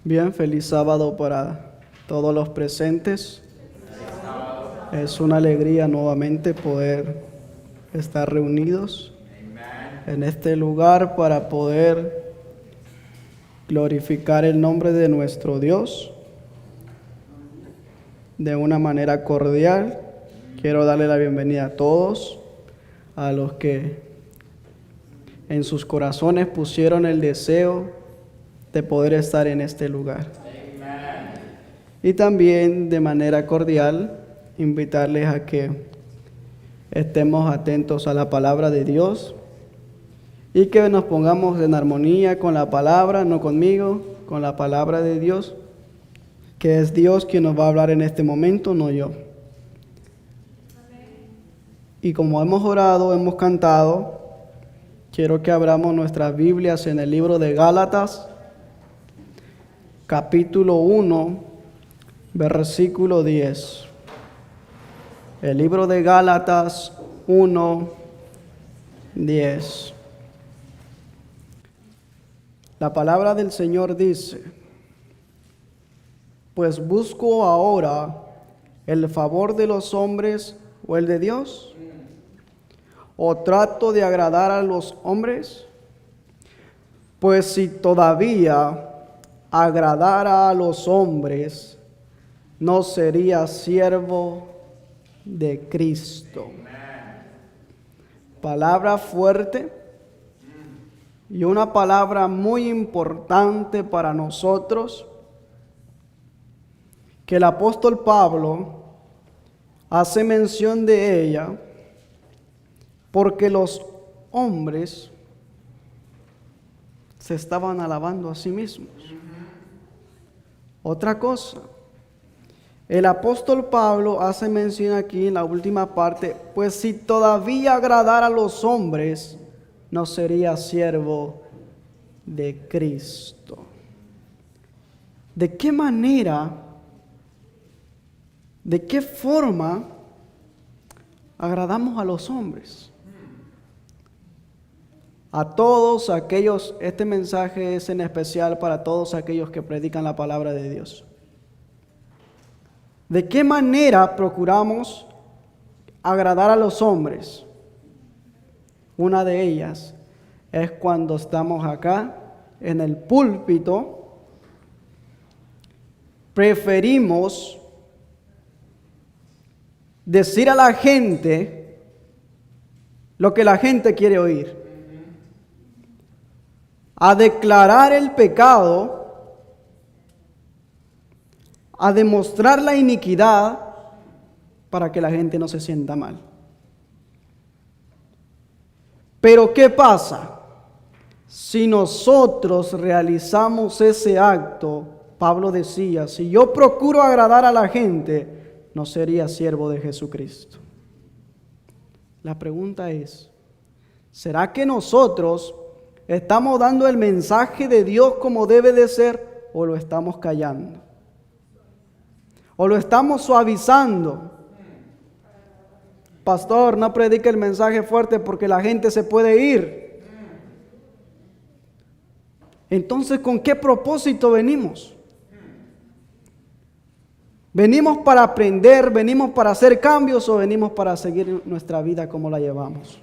Bien, feliz sábado para todos los presentes. Es una alegría nuevamente poder estar reunidos en este lugar para poder glorificar el nombre de nuestro Dios de una manera cordial. Quiero darle la bienvenida a todos, a los que en sus corazones pusieron el deseo de poder estar en este lugar. Y también de manera cordial invitarles a que estemos atentos a la palabra de Dios y que nos pongamos en armonía con la palabra, no conmigo, con la palabra de Dios, que es Dios quien nos va a hablar en este momento, no yo. Y como hemos orado, hemos cantado, quiero que abramos nuestras Biblias en el libro de Gálatas, capítulo 1, versículo 10. El libro de Gálatas 1, 10. La palabra del Señor dice: pues busco ahora el favor de los hombres o el de Dios, o trato de agradar a los hombres. Pues si todavía agradara a los hombres, no sería siervo de Cristo. Palabra fuerte y una palabra muy importante para nosotros, que el apóstol Pablo hace mención de ella, porque los hombres se estaban alabando a sí mismos. Otra cosa, el apóstol Pablo hace mención aquí en la última parte: pues si todavía agradara a los hombres, no sería siervo de Cristo. ¿De qué manera, de qué forma agradamos a los hombres? A todos aquellos, este mensaje es en especial para todos aquellos que predican la palabra de Dios. ¿De qué manera procuramos agradar a los hombres? Una de ellas es cuando estamos acá en el púlpito, preferimos decir a la gente lo que la gente quiere oír, a declarar el pecado, a demostrar la iniquidad para que la gente no se sienta mal. Pero ¿qué pasa? Si nosotros realizamos ese acto, Pablo decía, si yo procuro agradar a la gente, no sería siervo de Jesucristo. La pregunta es, ¿será que nosotros estamos dando el mensaje de Dios como debe de ser, o lo estamos callando? ¿O lo estamos suavizando? Pastor, no predique el mensaje fuerte porque la gente se puede ir. Entonces, ¿con qué propósito venimos? ¿Venimos para aprender, venimos para hacer cambios, o venimos para seguir nuestra vida como la llevamos?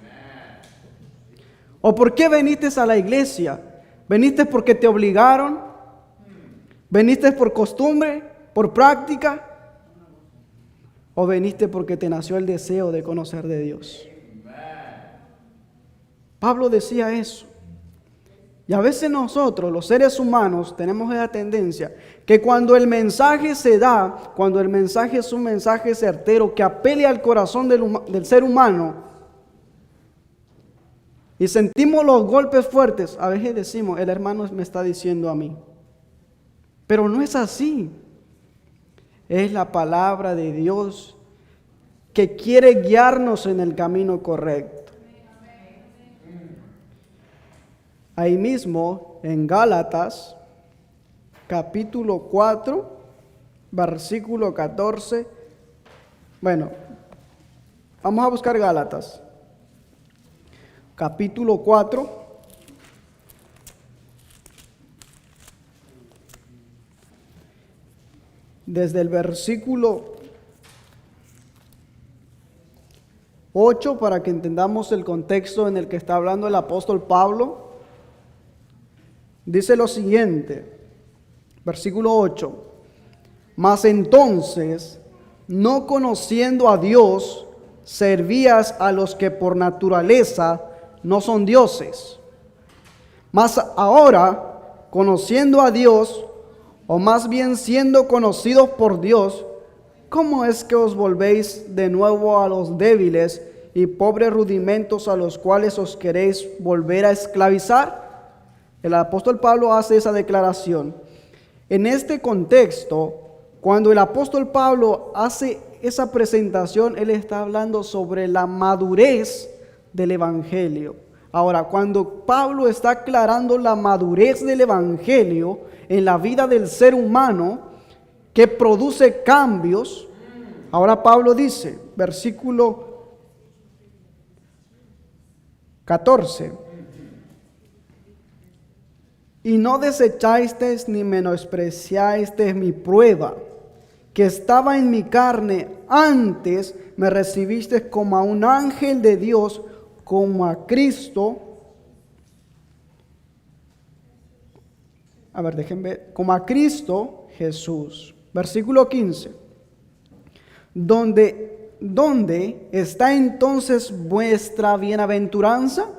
¿O por qué viniste a la iglesia? ¿Viniste porque te obligaron? ¿Viniste por costumbre, por práctica? ¿O viniste porque te nació el deseo de conocer de Dios? Pablo decía eso. Y a veces nosotros, los seres humanos, tenemos esa tendencia que cuando el mensaje se da, cuando el mensaje es un mensaje certero que apele al corazón del ser humano, y sentimos los golpes fuertes, a veces decimos, el hermano me está diciendo a mí. Pero no es así. Es la palabra de Dios que quiere guiarnos en el camino correcto. Ahí mismo, en Gálatas, capítulo 4, versículo 14. Bueno, vamos a buscar Gálatas. Capítulo 4, desde el versículo 8 para que entendamos el contexto en el que está hablando el apóstol Pablo. Dice lo siguiente, versículo 8: Mas entonces, no conociendo a Dios, servías a los que por naturaleza no son dioses. Mas ahora, conociendo a Dios, o más bien siendo conocidos por Dios, ¿cómo es que os volvéis de nuevo a los débiles y pobres rudimentos a los cuales os queréis volver a esclavizar? El apóstol Pablo hace esa declaración. En este contexto, cuando el apóstol Pablo hace esa presentación, él está hablando sobre la madurez del evangelio. Ahora, cuando Pablo está aclarando la madurez del evangelio en la vida del ser humano, que produce cambios, ahora Pablo dice, versículo 14: Y no desechasteis ni menospreciasteis mi prueba, que estaba en mi carne, antes me recibisteis como a un ángel de Dios, como a Cristo. A ver, déjenme ver. Como a Cristo Jesús. Versículo 15. ¿Dónde está entonces vuestra bienaventuranza?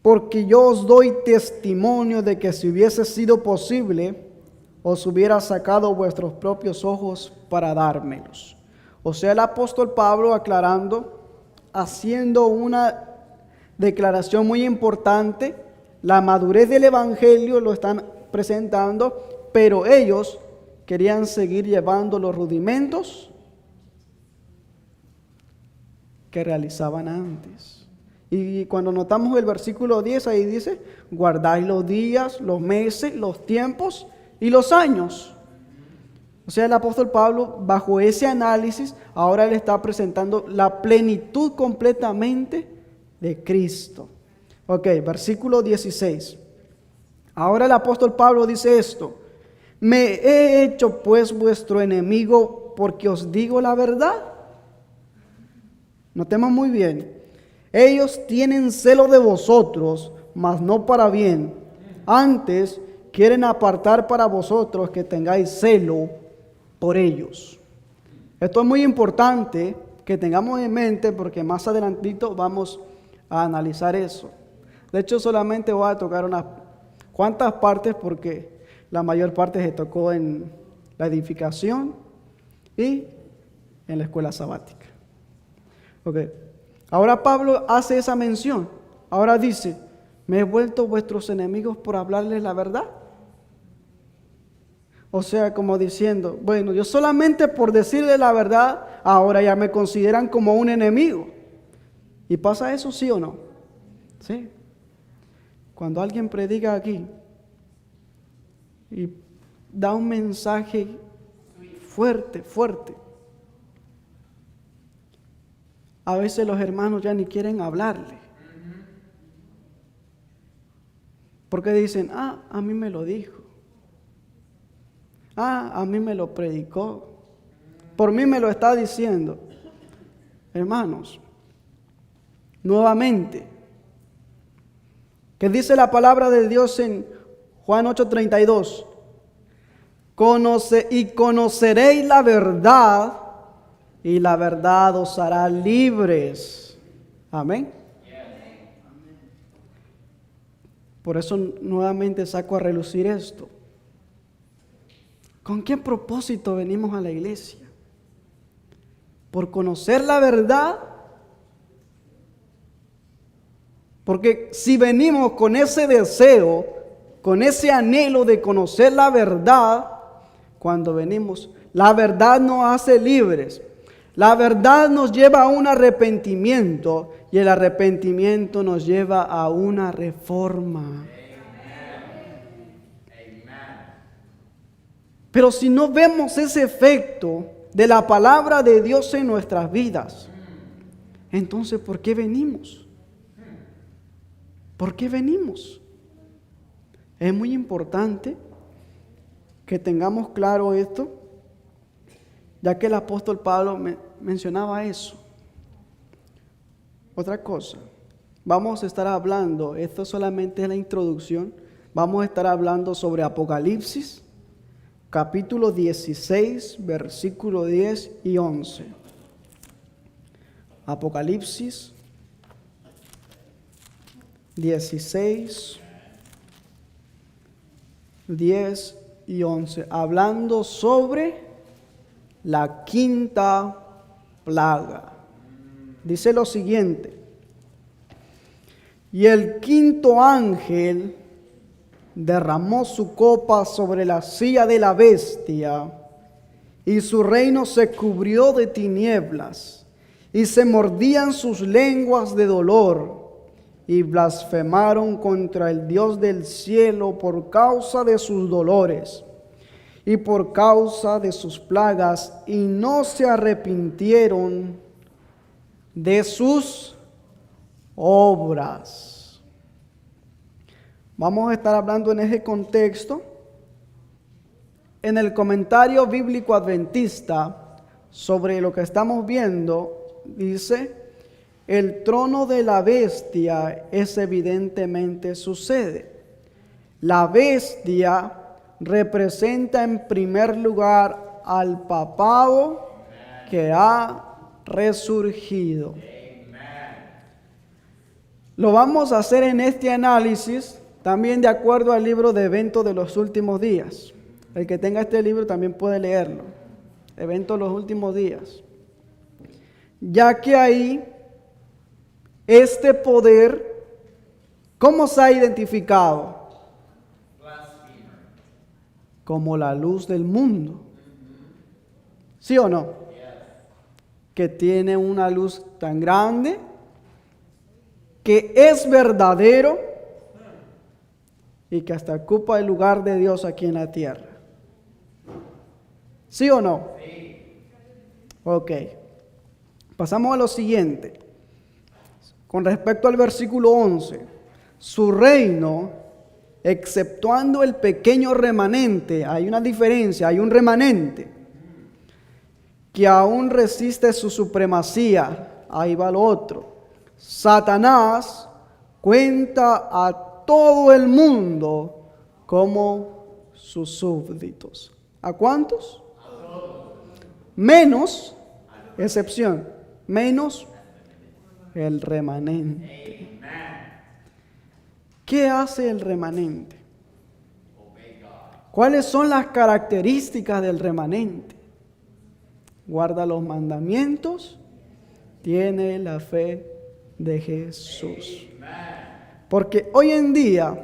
Porque yo os doy testimonio de que si hubiese sido posible, os hubiera sacado vuestros propios ojos para dármelos. O sea, el apóstol Pablo aclarando, haciendo una declaración muy importante, la madurez del evangelio lo están presentando, pero ellos querían seguir llevando los rudimentos que realizaban antes. Y cuando notamos el versículo 10, ahí dice: guardáis los días, los meses, los tiempos y los años. O sea, el apóstol Pablo, bajo ese análisis, ahora le está presentando la plenitud completamente de Cristo. Ok, versículo 16. Ahora el apóstol Pablo dice esto: ¿me he hecho pues vuestro enemigo porque os digo la verdad? Notemos muy bien. Ellos tienen celo de vosotros, mas no para bien. Antes quieren apartar para vosotros que tengáis celo por ellos. Esto es muy importante que tengamos en mente, porque más adelantito vamos a analizar eso. De hecho, solamente voy a tocar unas cuantas partes, porque la mayor parte se tocó en la edificación y en la escuela sabática. Okay. Ahora Pablo hace esa mención. Ahora dice: ¿me he vuelto vuestros enemigos por hablarles la verdad? O sea, como diciendo, bueno, yo solamente por decirles la verdad, ahora ya me consideran como un enemigo. ¿Y pasa eso, sí o no? Sí. Cuando alguien predica aquí y da un mensaje fuerte, a veces los hermanos ya ni quieren hablarle. Porque dicen: a mí me lo dijo. A mí me lo predicó. Por mí me lo está diciendo. Hermanos, nuevamente, ¿qué dice la palabra de Dios en Juan 8:32? Conoceréis la verdad, y la verdad os hará libres. Amén. Por eso nuevamente saco a relucir esto. ¿Con qué propósito venimos a la iglesia? ¿Por conocer la verdad? Porque si venimos con ese deseo, con ese anhelo de conocer la verdad, cuando venimos, la verdad nos hace libres. La verdad nos lleva a un arrepentimiento, y el arrepentimiento nos lleva a una reforma. Pero si no vemos ese efecto de la palabra de Dios en nuestras vidas, entonces ¿por qué venimos? ¿Por qué venimos? Es muy importante que tengamos claro esto, ya que el apóstol Pablo mencionaba eso. Otra cosa, vamos a estar hablando, esto solamente es la introducción, vamos a estar hablando sobre Apocalipsis, capítulo 16, versículo 10 y 11. Apocalipsis 16, 10 y 11, hablando sobre la quinta plaga. Dice lo siguiente: y el quinto ángel derramó su copa sobre la silla de la bestia, y su reino se cubrió de tinieblas, y se mordían sus lenguas de dolor, y blasfemaron contra el Dios del cielo por causa de sus dolores y por causa de sus plagas, y no se arrepintieron de sus obras. Vamos a estar hablando en ese contexto. En el comentario bíblico adventista sobre lo que estamos viendo, dice: el trono de la bestia es evidentemente su sede. La bestia representa en primer lugar al papado que ha resurgido. Lo vamos a hacer en este análisis también de acuerdo al libro de Eventos de los Últimos Días. El que tenga este libro también puede leerlo. Eventos de los Últimos Días. Ya que ahí este poder, ¿cómo se ha identificado? Como la luz del mundo. ¿Sí o no? Que tiene una luz tan grande, que es verdadero y que hasta ocupa el lugar de Dios aquí en la tierra. ¿Sí o no? Sí. Ok. Pasamos a lo siguiente. Con respecto al versículo 11, su reino, exceptuando el pequeño remanente, hay una diferencia, hay un remanente que aún resiste su supremacía. Ahí va lo otro. Satanás cuenta a todo el mundo como sus súbditos. ¿A cuántos? A todos. Menos, excepción, menos el remanente. ¿Qué hace el remanente? ¿Cuáles son las características del remanente? Guarda los mandamientos, tiene la fe de Jesús. Porque hoy en día,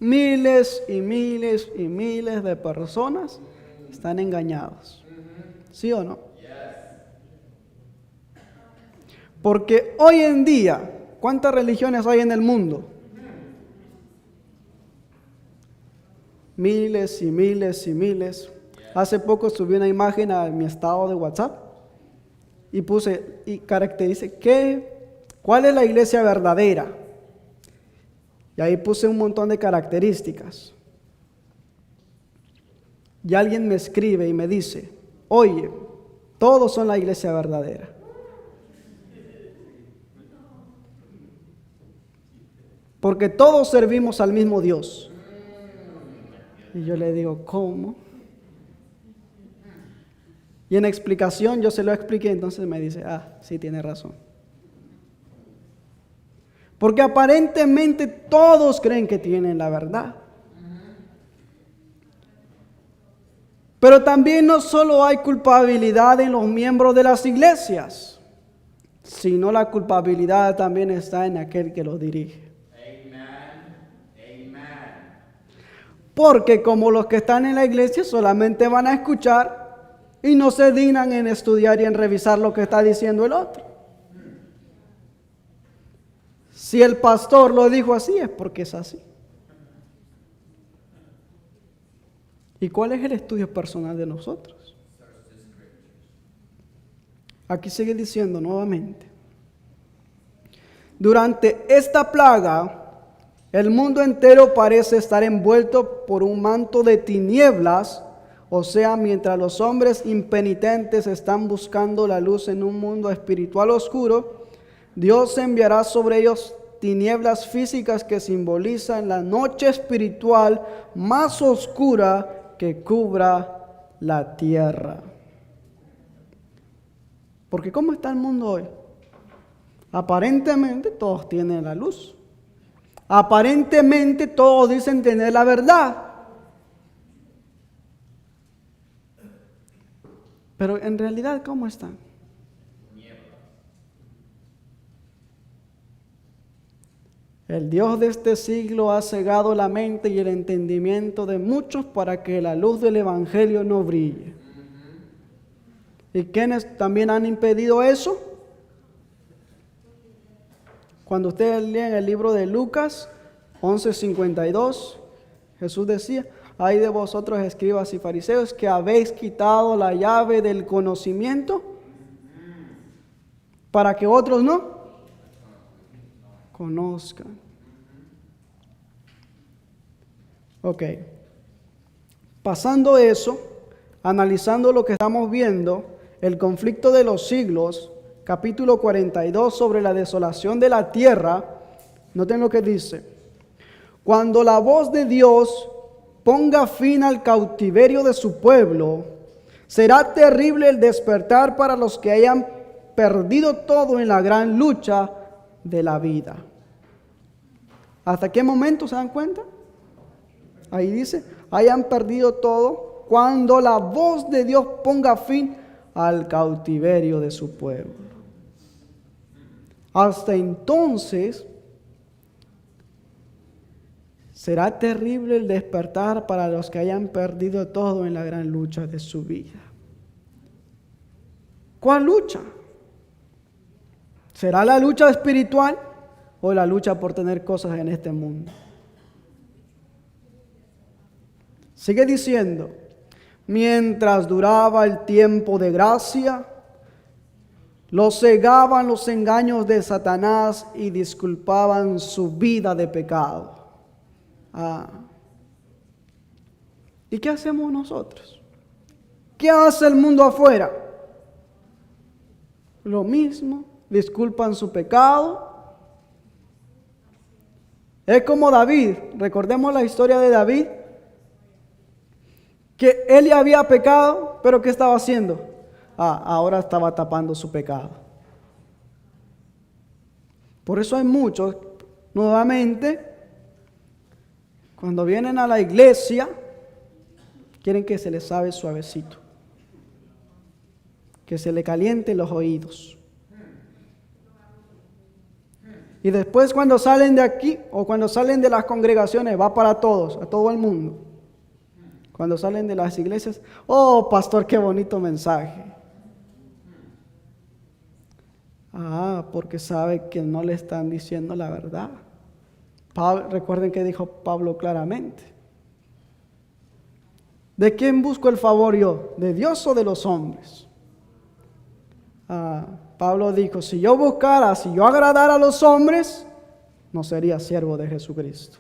miles y miles y miles de personas están engañadas. ¿Sí o no? Porque hoy en día, ¿cuántas religiones hay en el mundo? Miles y miles y miles. Hace poco subí una imagen a mi estado de WhatsApp y puse, y caracterice, ¿cuál es la iglesia verdadera? Y ahí puse un montón de características. Y alguien me escribe y me dice: oye, todos son la iglesia verdadera. Porque todos servimos al mismo Dios. Y yo le digo, ¿cómo? Y en explicación yo se lo expliqué, entonces me dice, sí, tiene razón. Porque aparentemente todos creen que tienen la verdad. Pero también no solo hay culpabilidad en los miembros de las iglesias, sino la culpabilidad también está en aquel que los dirige. Porque como los que están en la iglesia solamente van a escuchar y no se dignan en estudiar y en revisar lo que está diciendo el otro. Si el pastor lo dijo así, es porque es así. ¿Y cuál es el estudio personal de nosotros? Aquí sigue diciendo nuevamente: durante esta plaga, El mundo entero parece estar envuelto por un manto de tinieblas, o sea, mientras los hombres impenitentes están buscando la luz en un mundo espiritual oscuro, Dios enviará sobre ellos tinieblas físicas que simbolizan la noche espiritual más oscura que cubra la tierra. Porque ¿cómo está el mundo hoy? Aparentemente todos tienen la luz. Aparentemente todos dicen tener la verdad. Pero en realidad, ¿cómo están? El Dios de este siglo ha cegado la mente y el entendimiento de muchos para que la luz del Evangelio no brille. ¿Y quiénes también han impedido eso? Cuando ustedes leen el libro de Lucas 11:52, Jesús decía: ay de vosotros, escribas y fariseos, que habéis quitado la llave del conocimiento para que otros no conozcan. Ok. Pasando eso, analizando lo que estamos viendo, el conflicto de los siglos, capítulo 42 sobre la desolación de la tierra, noten lo que dice: cuando la voz de Dios ponga fin al cautiverio de su pueblo, será terrible el despertar para los que hayan perdido todo en la gran lucha de la vida. ¿Hasta qué momento se dan cuenta? Ahí dice, hayan perdido todo cuando la voz de Dios ponga fin al cautiverio de su pueblo. Hasta entonces será terrible el despertar para los que hayan perdido todo en la gran lucha de su vida. ¿Cuál lucha? ¿Será la lucha espiritual o la lucha por tener cosas en este mundo? Sigue diciendo: mientras duraba el tiempo de gracia, los cegaban los engaños de Satanás y disculpaban su vida de pecado. ¿Y qué hacemos nosotros? ¿Qué hace el mundo afuera? Lo mismo, disculpan su pecado. Es como David, recordemos la historia de David, que él ya había pecado, pero ¿qué estaba haciendo? Ahora estaba tapando su pecado. Por eso hay muchos, nuevamente, cuando vienen a la iglesia, quieren que se les sabe suavecito, que se le calienten los oídos. Y después cuando salen de aquí, o cuando salen de las congregaciones, va para todos, a todo el mundo. Cuando salen de las iglesias, oh pastor, qué bonito mensaje. Porque sabe que no le están diciendo la verdad. Recuerden que dijo Pablo claramente: ¿de quién busco el favor yo? ¿De Dios o de los hombres? Pablo dijo: si yo agradara a los hombres, no sería siervo de Jesucristo.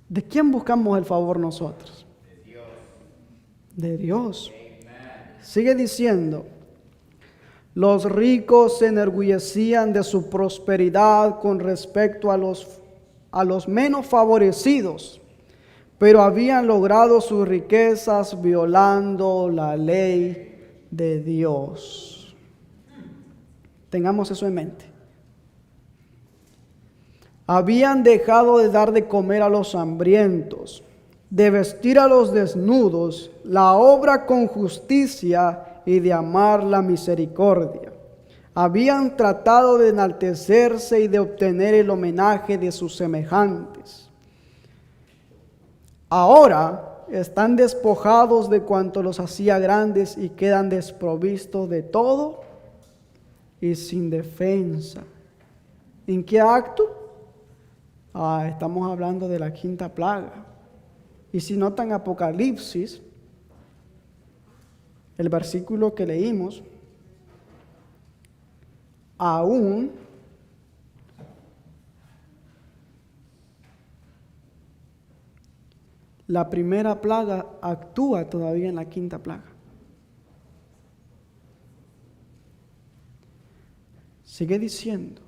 ¿De quién buscamos el favor nosotros? De Dios. De Dios. Sigue diciendo: los ricos se enorgullecían de su prosperidad con respecto a los menos favorecidos, pero habían logrado sus riquezas violando la ley de Dios. Tengamos eso en mente. Habían dejado de dar de comer a los hambrientos, de vestir a los desnudos, la obra con justicia y de amar la misericordia. Habían tratado de enaltecerse y de obtener el homenaje de sus semejantes. Ahora están despojados de cuanto los hacía grandes y quedan desprovistos de todo y sin defensa. ¿En qué acto? Estamos hablando de la quinta plaga. Y si notan Apocalipsis, el versículo que leímos, aún la primera plaga actúa todavía en la quinta plaga. Sigue diciendo: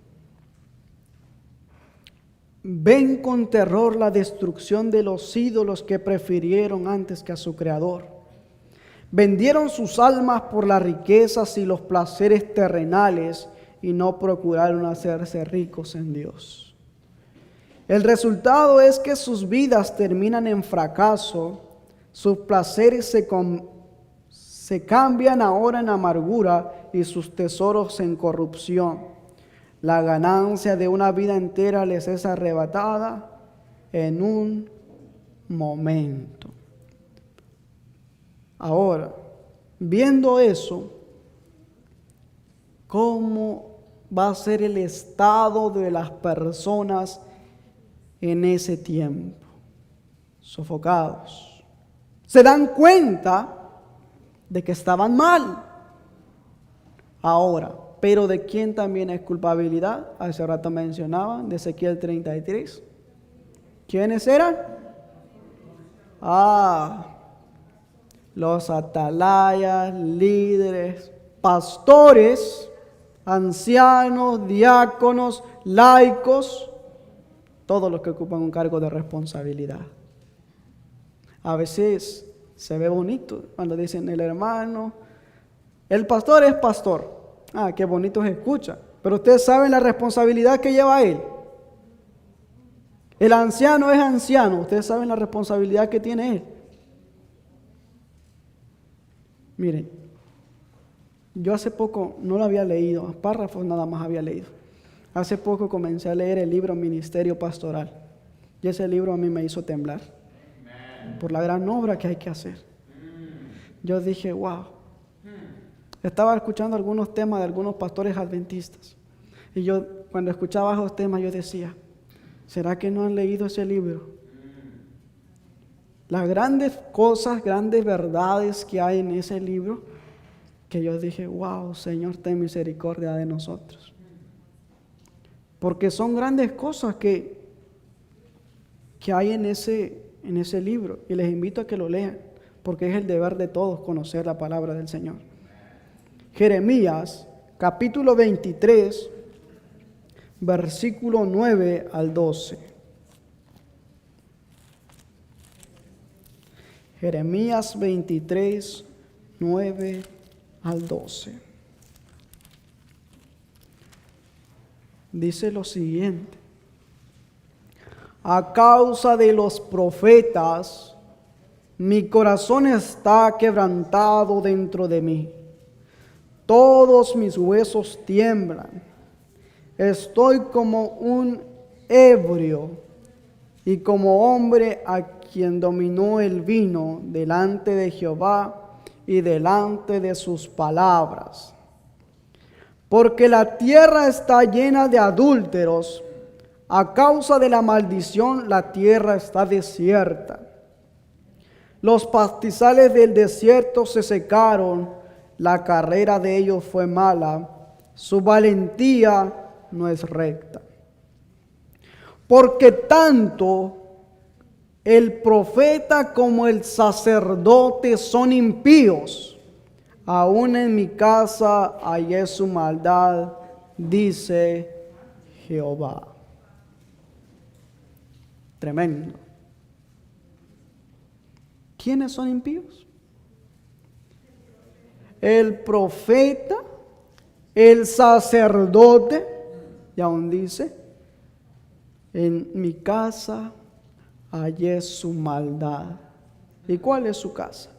ven con terror la destrucción de los ídolos que prefirieron antes que a su Creador. Vendieron sus almas por las riquezas y los placeres terrenales y no procuraron hacerse ricos en Dios. El resultado es que sus vidas terminan en fracaso, sus placeres se cambian ahora en amargura y sus tesoros en corrupción. La ganancia de una vida entera les es arrebatada en un momento. Ahora, viendo eso, ¿cómo va a ser el estado de las personas en ese tiempo? Sofocados. Se dan cuenta de que estaban mal. Ahora, pero ¿de quién también es culpabilidad? Hace rato mencionaban de Ezequiel 33. ¿Quiénes eran? Los atalayas, líderes, pastores, ancianos, diáconos, laicos, todos los que ocupan un cargo de responsabilidad. A veces se ve bonito cuando dicen el hermano, el pastor es pastor. Qué bonito se escucha. Pero ustedes saben la responsabilidad que lleva él. El anciano es anciano. Ustedes saben la responsabilidad que tiene él. Miren, yo hace poco no lo había leído, párrafos nada más había leído. Hace poco comencé a leer el libro Ministerio Pastoral. Y ese libro a mí me hizo temblar. Por la gran obra que hay que hacer. Yo dije, wow. Estaba escuchando algunos temas de algunos pastores adventistas. Y yo, cuando escuchaba esos temas, yo decía, ¿será que no han leído ese libro? Las grandes cosas, grandes verdades que hay en ese libro, que yo dije, wow, Señor, ten misericordia de nosotros. Porque son grandes cosas que hay en ese libro. Y les invito a que lo lean, porque es el deber de todos conocer la palabra del Señor. Jeremías, capítulo 23, versículo 9 al 12. Jeremías 23, 9 al 12. Dice lo siguiente: a causa de los profetas, mi corazón está quebrantado dentro de mí. Todos mis huesos tiemblan. Estoy como un ebrio y como hombre a quien dominó el vino delante de Jehová y delante de sus palabras. Porque la tierra está llena de adúlteros. A causa de la maldición la tierra está desierta. Los pastizales del desierto se secaron. La carrera de ellos fue mala, su valentía no es recta. Porque tanto el profeta como el sacerdote son impíos, aún en mi casa hallé su maldad, dice Jehová. Tremendo. ¿Quiénes son impíos? El profeta, el sacerdote, y aún dice, en mi casa hallé su maldad. ¿Y cuál es su casa?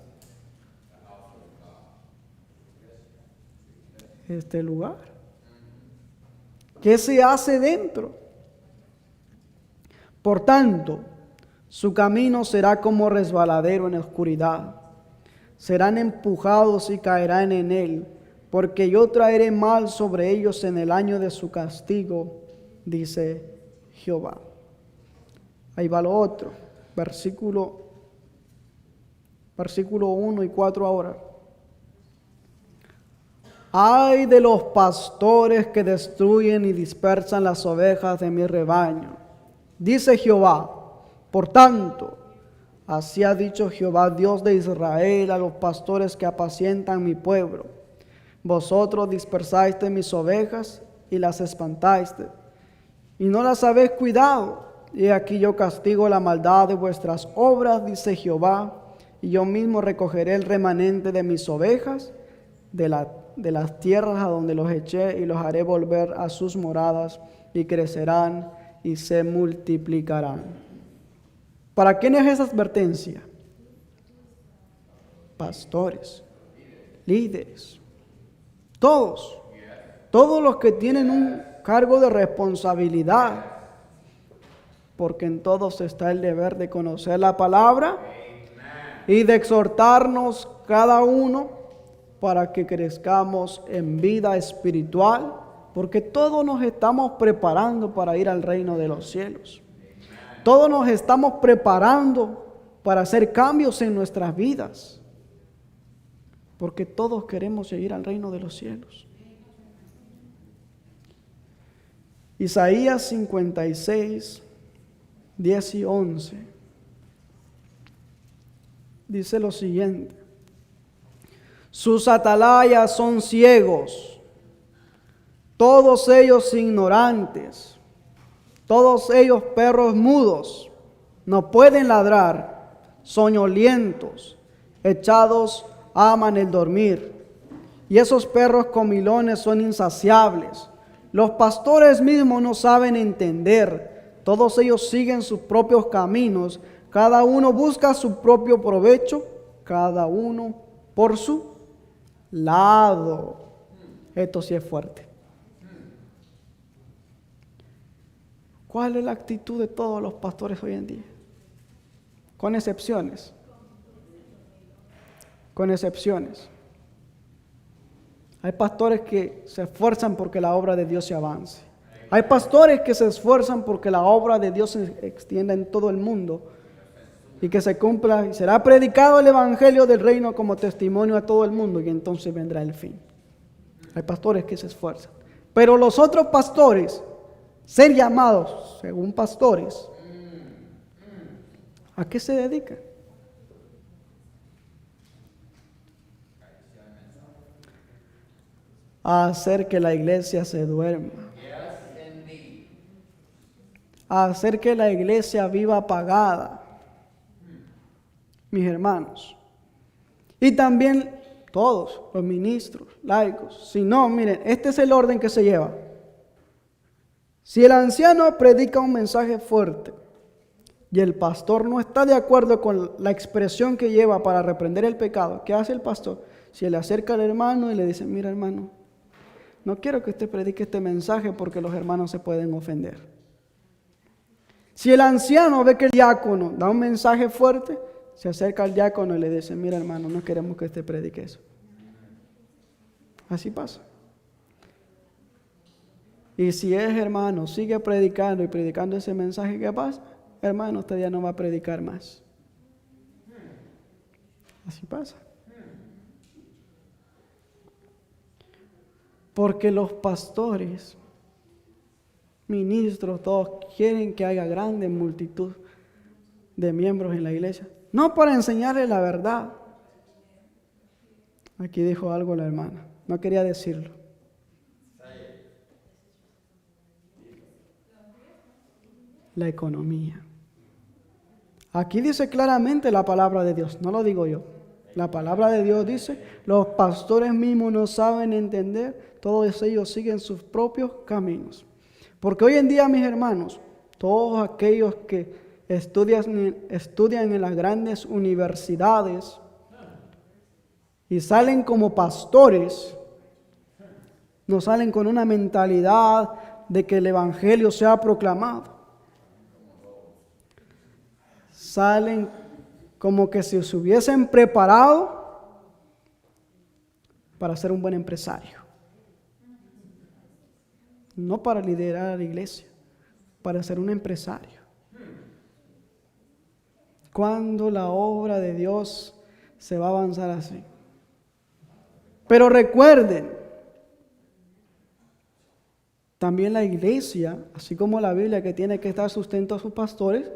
Este lugar. ¿Qué se hace dentro? Por tanto, su camino será como resbaladero en la oscuridad. Serán empujados y caerán en él, porque yo traeré mal sobre ellos en el año de su castigo, dice Jehová. Ahí va lo otro, versículo 1 y 4 ahora. Ay de los pastores que destruyen y dispersan las ovejas de mi rebaño, dice Jehová. Por tanto, Así ha dicho Jehová, Dios de Israel, a los pastores que apacientan mi pueblo. Vosotros dispersaste mis ovejas y las espantaste, y no las habéis cuidado. Y aquí yo castigo la maldad de vuestras obras, dice Jehová, y yo mismo recogeré el remanente de mis ovejas de las tierras a donde los eché, y los haré volver a sus moradas, y crecerán y se multiplicarán. ¿Para quién es esa advertencia? Pastores, líderes, todos los que tienen un cargo de responsabilidad, porque en todos está el deber de conocer la palabra y de exhortarnos cada uno para que crezcamos en vida espiritual, porque todos nos estamos preparando para ir al reino de los cielos. Todos nos estamos preparando para hacer cambios en nuestras vidas, porque todos queremos ir al reino de los cielos. Isaías 56, 10 y 11 dice lo siguiente: sus atalayas son ciegos, todos ellos ignorantes, todos ellos perros mudos, no pueden ladrar, soñolientos, echados aman el dormir, y esos perros comilones son insaciables. Los pastores mismos no saben entender, todos ellos siguen sus propios caminos, cada uno busca su propio provecho, cada uno por su lado. Esto sí es fuerte. ¿Cuál es la actitud de todos los pastores hoy en día? Con excepciones. Con excepciones. Hay pastores que se esfuerzan porque la obra de Dios se avance. Hay pastores que se esfuerzan porque la obra de Dios se extienda en todo el mundo y que se cumpla y será predicado el evangelio del reino como testimonio a todo el mundo, y entonces vendrá el fin. Hay pastores que se esfuerzan. Pero los otros pastores, ser llamados según pastores, ¿a qué se dedican? A hacer que la iglesia se duerma, a hacer que la iglesia viva apagada, mis hermanos. Y también todos los ministros, laicos. Si no, miren, este es el orden que se lleva. Si el anciano predica un mensaje fuerte y el pastor no está de acuerdo con la expresión que lleva para reprender el pecado, ¿qué hace el pastor? Se le acerca al hermano y le dice: mira, hermano, no quiero que usted predique este mensaje porque los hermanos se pueden ofender. Si el anciano ve que el diácono da un mensaje fuerte, se acerca al diácono y le dice: mira, hermano, no queremos que usted predique eso. Así pasa. Y si es hermano, sigue predicando y predicando ese mensaje, ¿qué pasa? Hermano, usted ya no va a predicar más. Así pasa. Porque los pastores, ministros, todos quieren que haya grande multitud de miembros en la iglesia. No para enseñarles la verdad. Aquí dijo algo la hermana. No quería decirlo. La economía. Aquí dice claramente la palabra de Dios. No lo digo yo. La palabra de Dios dice: los pastores mismos no saben entender, todos ellos siguen sus propios caminos. Porque hoy en día, mis hermanos, todos aquellos que estudian en las grandes universidades y salen como pastores, no salen con una mentalidad de que el evangelio sea proclamado. Salen como que si se hubiesen preparado para ser un buen empresario. No para liderar a la iglesia, para ser un empresario. ¿Cuándo la obra de Dios se va a avanzar así? Pero recuerden, también la iglesia, así como la Biblia que tiene que dar sustento a sus pastores,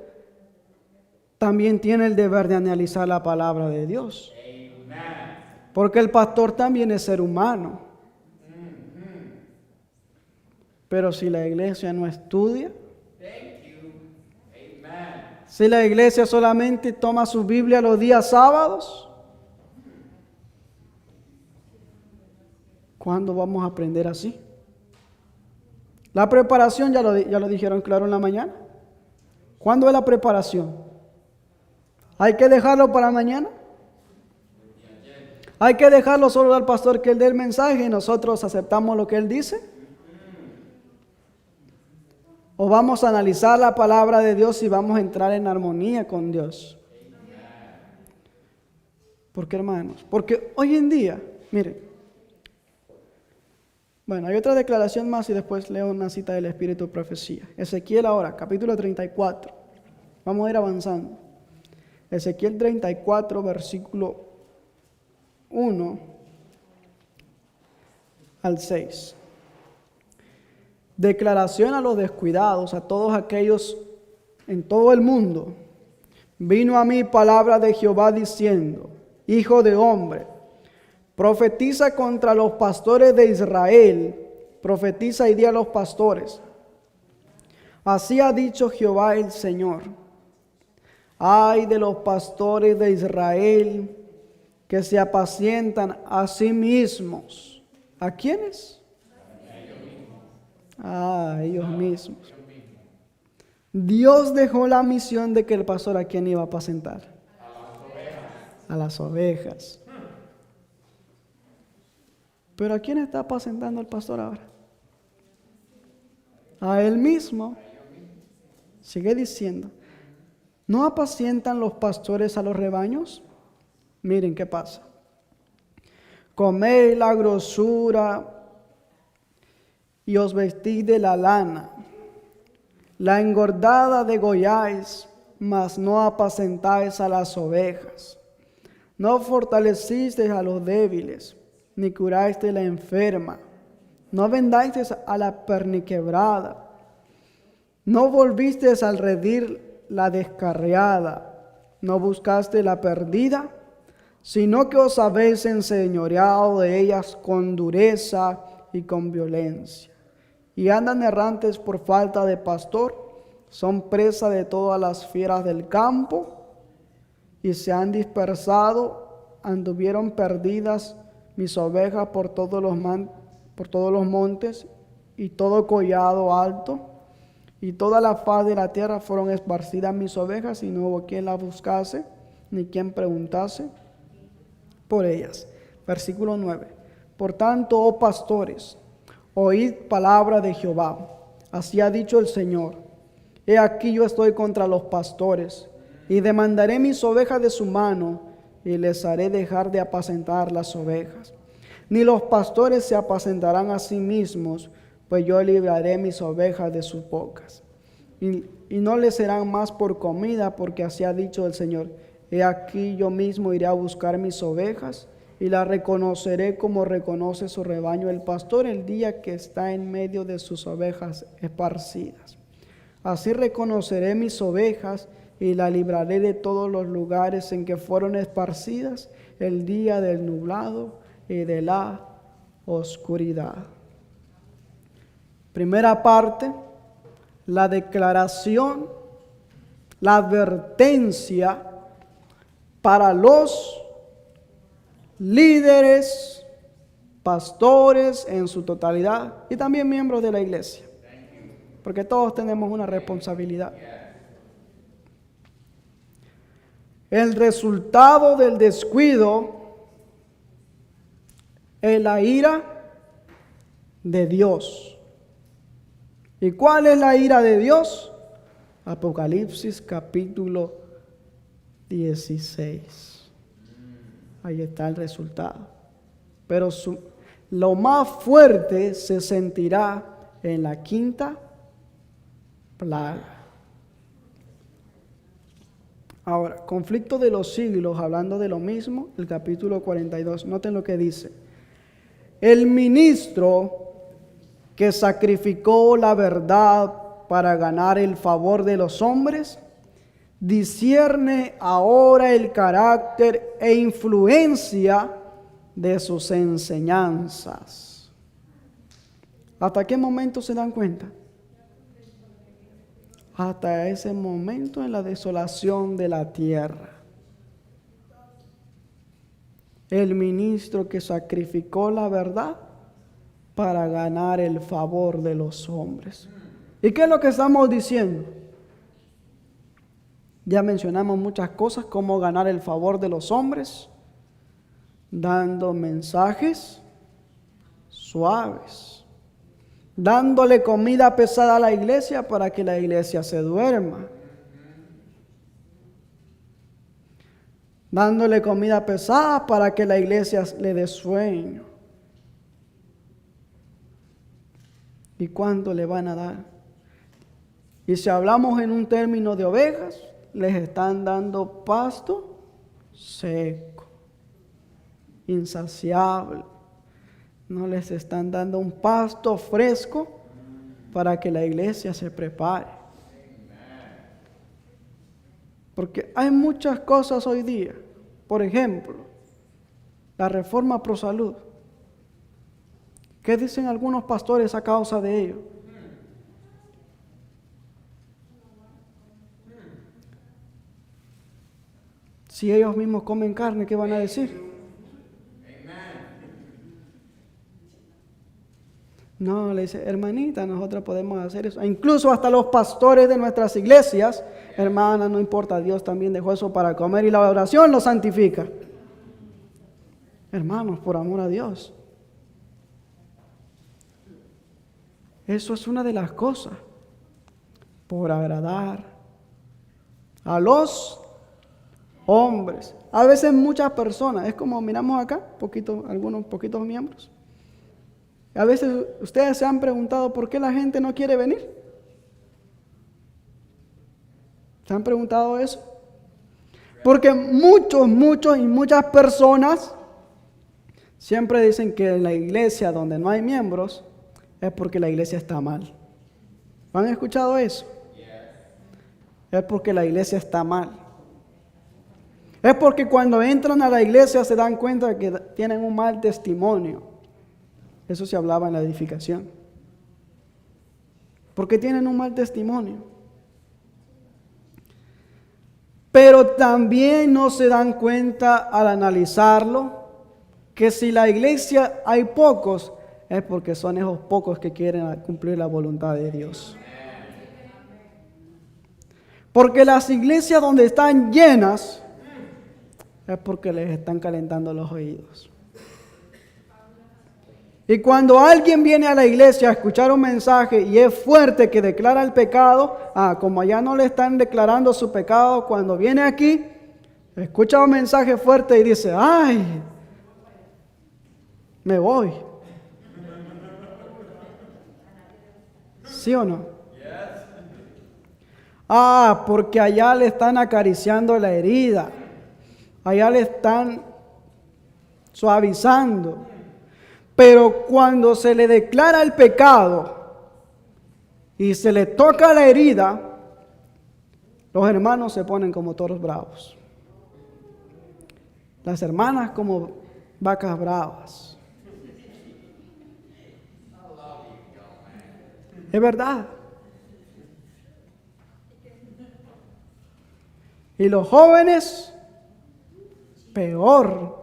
también tiene el deber de analizar la palabra de Dios. Porque el pastor también es ser humano. Pero si la iglesia no estudia, si la iglesia solamente toma su Biblia los días sábados, ¿cuándo vamos a aprender así? La preparación, ya lo dijeron claro en la mañana. ¿Cuándo es la preparación? ¿Hay que dejarlo para mañana? ¿Hay que dejarlo solo al pastor que él dé el mensaje y nosotros aceptamos lo que él dice? ¿O vamos a analizar la palabra de Dios y vamos a entrar en armonía con Dios? ¿Por qué, hermanos? Porque hoy en día, miren, bueno, hay otra declaración más y después leo una cita del Espíritu de Profecía. Ezequiel ahora, capítulo 34. Vamos a ir avanzando. Ezequiel 34, versículo 1 al 6. Declaración a los descuidados, a todos aquellos en todo el mundo. Vino a mí palabra de Jehová diciendo: Hijo de hombre, profetiza contra los pastores de Israel. Profetiza y di a los pastores: así ha dicho Jehová el Señor. Ay de los pastores de Israel que se apacientan a sí mismos. ¿A quiénes? A ellos mismos. Dios dejó la misión de que el pastor a quién iba a apacentar. A las ovejas. Pero ¿a quién está apacentando el pastor ahora? A él mismo. Sigue diciendo: ¿no apacientan los pastores a los rebaños? Miren qué pasa. Comed la grosura y os vestís de la lana. La engordada degolláis, mas no apacentáis a las ovejas. No fortalecisteis a los débiles, ni curáis de la enferma. No vendáis a la perniquebrada. No volvisteis al redil la descarriada. No buscaste la perdida, sino que os habéis enseñoreado de ellas con dureza y con violencia. Y andan errantes por falta de pastor, son presa de todas las fieras del campo, y se han dispersado, anduvieron perdidas mis ovejas por todos los montes y todo collado alto, y toda la faz de la tierra fueron esparcidas mis ovejas, y no hubo quien las buscase, ni quien preguntase por ellas. Versículo 9. Por tanto, oh pastores, oíd palabra de Jehová. Así ha dicho el Señor: He aquí yo estoy contra los pastores, y demandaré mis ovejas de su mano, y les haré dejar de apacentar las ovejas. Ni los pastores se apacentarán a sí mismos, pues yo libraré mis ovejas de sus bocas. Y no les serán más por comida, porque así ha dicho el Señor: He aquí yo mismo iré a buscar mis ovejas, y las reconoceré como reconoce su rebaño el pastor el día que está en medio de sus ovejas esparcidas. Así reconoceré mis ovejas, y la libraré de todos los lugares en que fueron esparcidas el día del nublado y de la oscuridad. Primera parte, la declaración, la advertencia para los líderes, pastores en su totalidad y también miembros de la iglesia, porque todos tenemos una responsabilidad. El resultado del descuido es la ira de Dios. ¿Y cuál es la ira de Dios? Apocalipsis capítulo 16. Ahí está el resultado. Pero lo más fuerte se sentirá en la quinta plaga. Ahora, conflicto de los siglos, hablando de lo mismo, el capítulo 42. Noten lo que dice. El ministro que sacrificó la verdad para ganar el favor de los hombres, discierne ahora el carácter e influencia de sus enseñanzas. ¿Hasta qué momento se dan cuenta? Hasta ese momento en la desolación de la tierra. El ministro que sacrificó la verdad para ganar el favor de los hombres. ¿Y qué es lo que estamos diciendo? Ya mencionamos muchas cosas, como ganar el favor de los hombres, dando mensajes suaves, dándole comida pesada a la iglesia para que la iglesia se duerma, dándole comida pesada para que la iglesia le dé sueño. ¿Y cuánto le van a dar? Y si hablamos en un término de ovejas, les están dando pasto seco, insaciable. No les están dando un pasto fresco para que la iglesia se prepare. Porque hay muchas cosas hoy día. Por ejemplo, la reforma pro salud. ¿Qué dicen algunos pastores a causa de ello? Si ellos mismos comen carne, ¿qué van a decir? No, le dice, hermanita, nosotros podemos hacer eso. Incluso hasta los pastores de nuestras iglesias, hermana, no importa, Dios también dejó eso para comer y la oración lo santifica. Hermanos, por amor a Dios. Eso es una de las cosas. Por agradar a los hombres. A veces muchas personas, es como miramos acá, algunos poquitos miembros. A veces ustedes se han preguntado por qué la gente no quiere venir. ¿Se han preguntado eso? Porque muchas personas siempre dicen que en la iglesia donde no hay miembros es porque la iglesia está mal. ¿Han escuchado eso? Es porque la iglesia está mal. Es porque cuando entran a la iglesia se dan cuenta de que tienen un mal testimonio. Eso se hablaba en la edificación. Porque tienen un mal testimonio. Pero también no se dan cuenta al analizarlo que si la iglesia hay pocos, es porque son esos pocos que quieren cumplir la voluntad de Dios. Porque las iglesias donde están llenas es porque les están calentando los oídos. Y cuando alguien viene a la iglesia a escuchar un mensaje y es fuerte que declara el pecado, como allá no le están declarando su pecado, cuando viene aquí, escucha un mensaje fuerte y dice, ¡ay! Me voy. ¿Sí o no? Porque allá le están acariciando la herida. Allá le están suavizando. Pero cuando se le declara el pecado y se le toca la herida, los hermanos se ponen como toros bravos. Las hermanas como vacas bravas. Es verdad. Y los jóvenes, peor.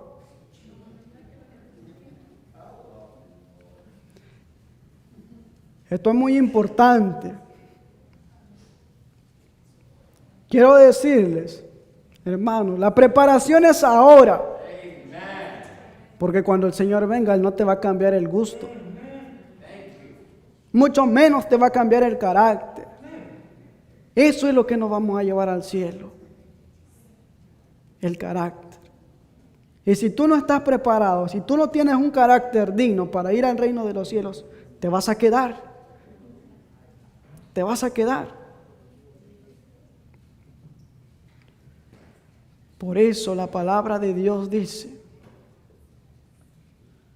Esto es muy importante. Quiero decirles, hermanos, la preparación es ahora. Porque cuando el Señor venga, Él no te va a cambiar el gusto. Mucho menos te va a cambiar el carácter. Eso es lo que nos vamos a llevar al cielo. El carácter. Y si tú no estás preparado, si tú no tienes un carácter digno para ir al reino de los cielos, te vas a quedar. Te vas a quedar. Por eso la palabra de Dios dice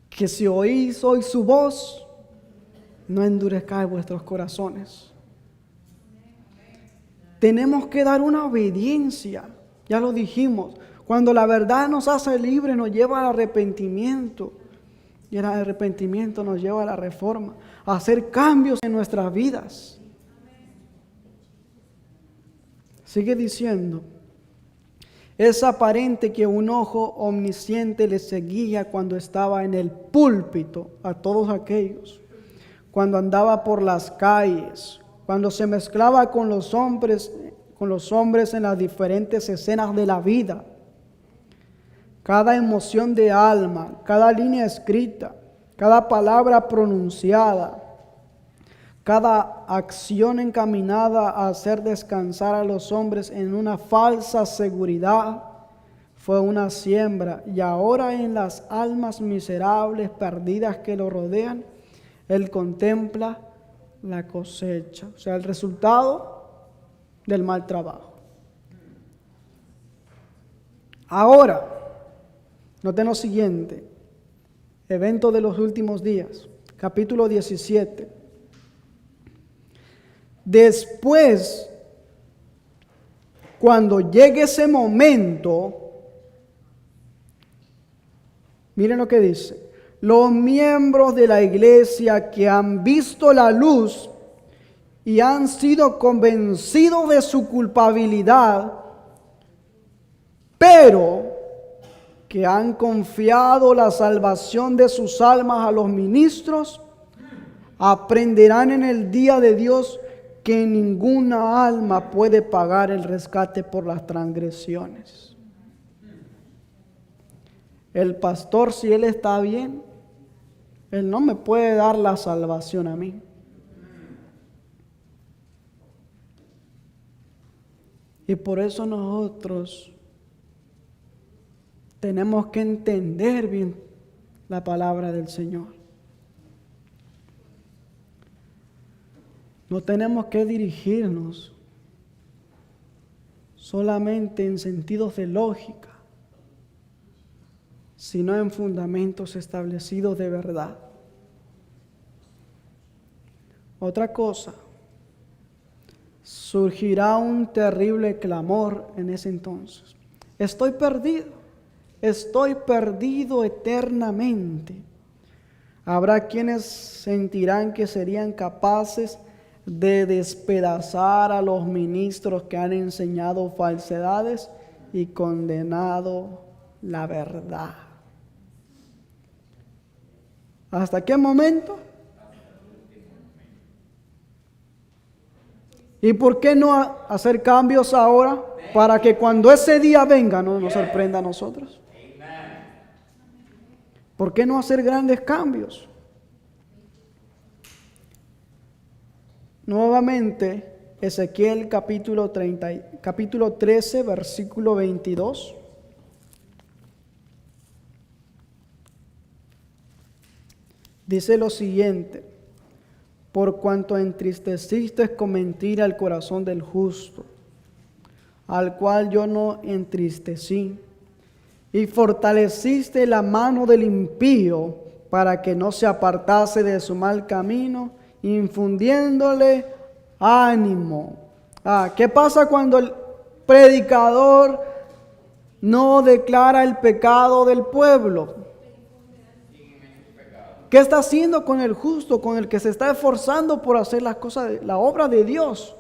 que si oís hoy su voz, no endurezcáis vuestros corazones. tenemos que dar una obediencia. Ya lo dijimos. Cuando la verdad nos hace libres, nos lleva al arrepentimiento. Y el arrepentimiento nos lleva a la reforma, a hacer cambios en nuestras vidas. Sigue diciendo, es aparente que un ojo omnisciente le seguía cuando estaba en el púlpito a todos aquellos, cuando andaba por las calles, cuando se mezclaba con los hombres en las diferentes escenas de la vida. Cada emoción de alma, cada línea escrita, cada palabra pronunciada, cada acción encaminada a hacer descansar a los hombres en una falsa seguridad, fue una siembra. Y ahora en las almas miserables perdidas que lo rodean, Él contempla la cosecha. O sea, el resultado del mal trabajo. Ahora, noten lo siguiente, evento de los últimos días, capítulo 17. Después, cuando llegue ese momento, miren lo que dice, los miembros de la iglesia que han visto la luz y han sido convencidos de su culpabilidad, pero que han confiado la salvación de sus almas a los ministros, aprenderán en el día de Dios que ninguna alma puede pagar el rescate por las transgresiones. El pastor, si él está bien, él no me puede dar la salvación a mí. Y por eso nosotros tenemos que entender bien la palabra del Señor. No tenemos que dirigirnos solamente en sentidos de lógica, sino en fundamentos establecidos de verdad. Otra cosa, surgirá un terrible clamor en ese entonces. Estoy perdido eternamente. Habrá quienes sentirán que serían capaces de despedazar a los ministros que han enseñado falsedades y condenado la verdad. ¿Hasta qué momento? ¿Y por qué no hacer cambios ahora para que cuando ese día venga no nos sorprenda a nosotros? ¿Por qué no hacer grandes cambios? Nuevamente, Ezequiel capítulo 13, versículo 22. Dice lo siguiente: por cuanto entristeciste con mentira el corazón del justo, al cual yo no entristecí, y fortaleciste la mano del impío para que no se apartase de su mal camino, infundiéndole ánimo. ¿Qué pasa cuando el predicador no declara el pecado del pueblo? ¿Qué está haciendo con el justo, con el que se está esforzando por hacer las cosas, la obra de Dios?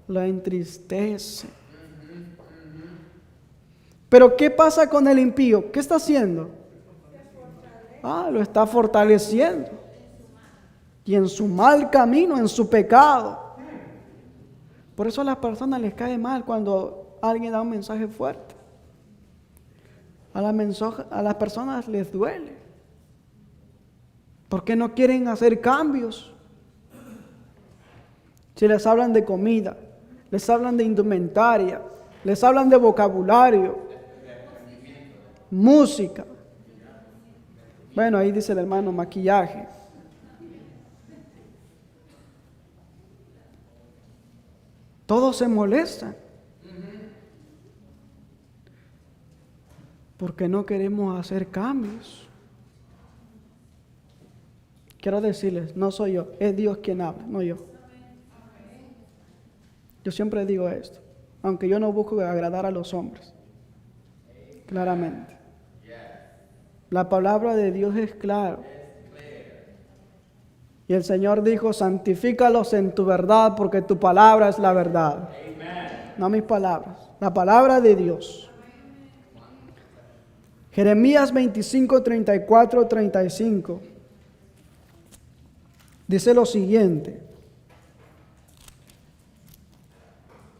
Lo entristece. Pero ¿qué pasa con el impío? ¿Qué está haciendo? Lo está fortaleciendo. Y en su mal camino, en su pecado. Por eso a las personas les cae mal cuando alguien da un mensaje fuerte. A las personas les duele. Porque no quieren hacer cambios. Si les hablan de comida, les hablan de indumentaria, les hablan de vocabulario, música. Bueno, ahí dice el hermano, maquillaje. Todos se molestan. Porque no queremos hacer cambios. Quiero decirles, no soy yo, es Dios quien habla, no yo. Yo siempre digo esto, aunque yo no busco agradar a los hombres, claramente. La palabra de Dios es clara. Y el Señor dijo, santifícalos en tu verdad, porque tu palabra es la verdad. No mis palabras, la palabra de Dios. Jeremías 25, 34, 35. Dice lo siguiente.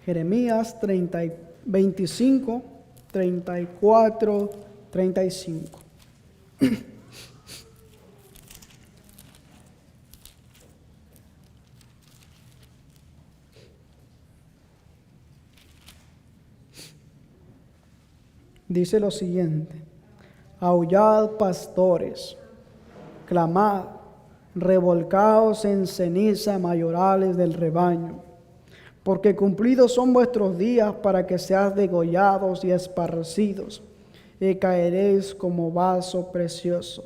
Jeremías 25, 34, 35. Dice lo siguiente: aullad, pastores, clamad, revolcaos en ceniza, mayorales del rebaño, porque cumplidos son vuestros días para que seáis degollados y esparcidos, y caeréis como vaso precioso.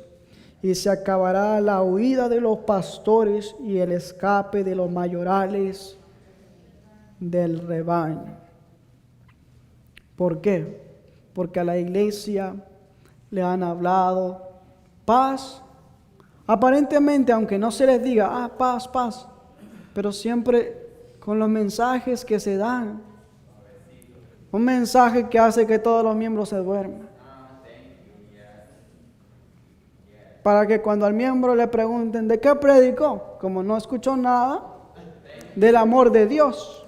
Y se acabará la huida de los pastores y el escape de los mayorales del rebaño. ¿Por qué? Porque a la iglesia le han hablado paz. Aparentemente, aunque no se les diga, paz, paz, pero siempre con los mensajes que se dan. Un mensaje que hace que todos los miembros se duerman. Para que cuando al miembro le pregunten, ¿de qué predicó? Como no escuchó nada, del amor de Dios.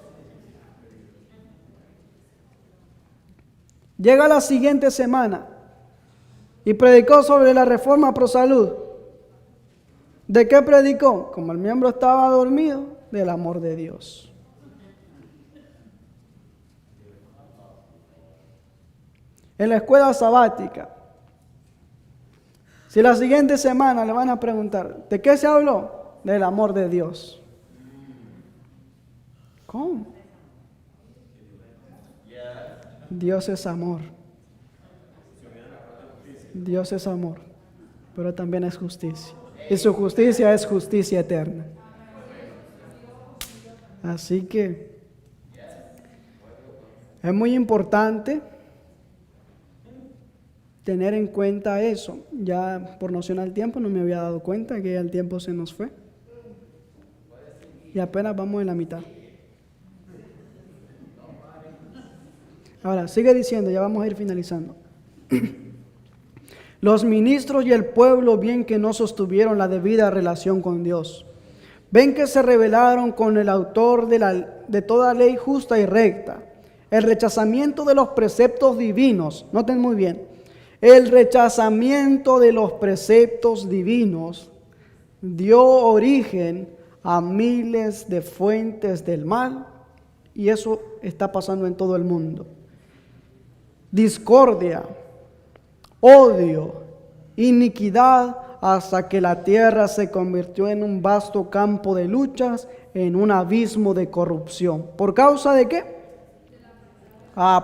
Llega la siguiente semana y predicó sobre la reforma pro salud. ¿De qué predicó? Como el miembro estaba dormido, del amor de Dios. En la escuela sabática, si la siguiente semana le van a preguntar, ¿de qué se habló? Del amor de Dios. ¿Cómo? Dios es amor. Dios es amor, pero también es justicia. Y su justicia es justicia eterna. Así que es muy importante tener en cuenta eso. Ya por noción al tiempo no me había dado cuenta que ya el tiempo se nos fue. Y apenas vamos en la mitad. Ahora, sigue diciendo, ya vamos a ir finalizando. Los ministros y el pueblo ven que no sostuvieron la debida relación con Dios. Ven que se rebelaron con el autor de toda ley justa y recta. El rechazamiento de los preceptos divinos, noten muy bien, el rechazamiento de los preceptos divinos dio origen a miles de fuentes del mal, y eso está pasando en todo el mundo. Discordia, odio, iniquidad, hasta que la tierra se convirtió en un vasto campo de luchas, en un abismo de corrupción. ¿Por causa de qué?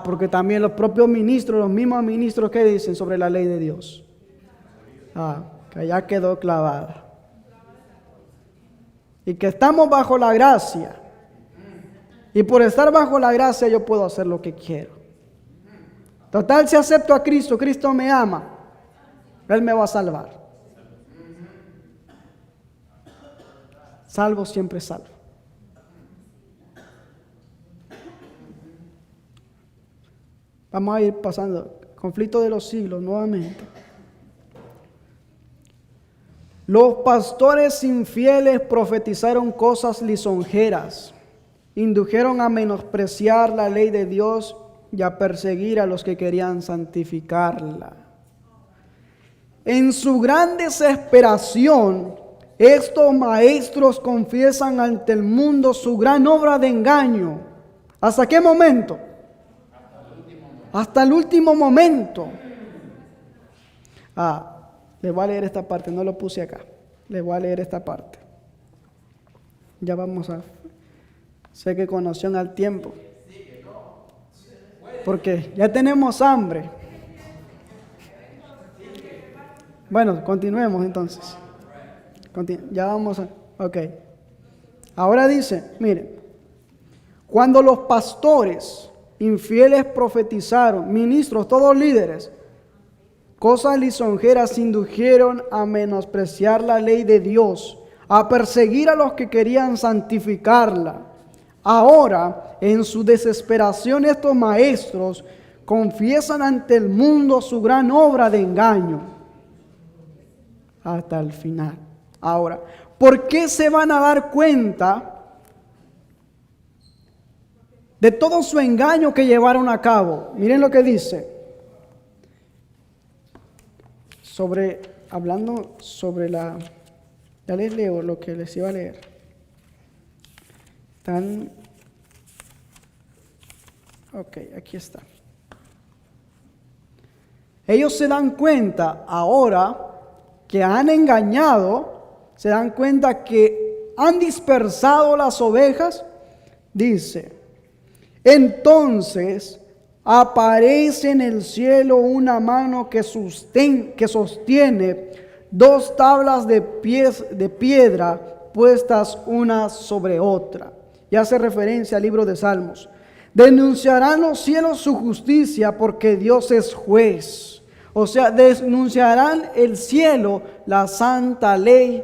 Porque también los propios ministros, los mismos ministros que dicen sobre la ley de Dios. Que ya quedó clavada. Y que estamos bajo la gracia. Y por estar bajo la gracia yo puedo hacer lo que quiero. Total, si acepto a Cristo, Cristo me ama, Él me va a salvar. Salvo siempre salvo. Vamos a ir pasando. Conflicto de los siglos nuevamente. Los pastores infieles profetizaron cosas lisonjeras. Indujeron a menospreciar la ley de Dios y a perseguir a los que querían santificarla. En su gran desesperación, estos maestros confiesan ante el mundo su gran obra de engaño. ¿Hasta qué momento? Hasta el último momento. Le voy a leer esta parte, no lo puse acá. Le voy a leer esta parte. Ya vamos a... Sé que con noción al tiempo. Porque ya tenemos hambre. Bueno, continuemos entonces. Ya vamos a... Ok. Ahora dice, miren. Cuando los pastores infieles profetizaron, ministros, todos líderes, cosas lisonjeras indujeron a menospreciar la ley de Dios, a perseguir a los que querían santificarla. Ahora, en su desesperación, estos maestros confiesan ante el mundo su gran obra de engaño hasta el final. Ahora, ¿por qué se van a dar cuenta de todo su engaño que llevaron a cabo? Miren lo que dice. Hablando sobre ya les leo lo que les iba a leer. Ok, aquí está. Ellos se dan cuenta ahora que han engañado, se dan cuenta que han dispersado las ovejas. Dice, entonces aparece en el cielo una mano que sostiene 2 tablas de piedra puestas una sobre otra. Y hace referencia al libro de Salmos. Denunciarán los cielos su justicia porque Dios es juez. O sea, denunciarán el cielo la santa ley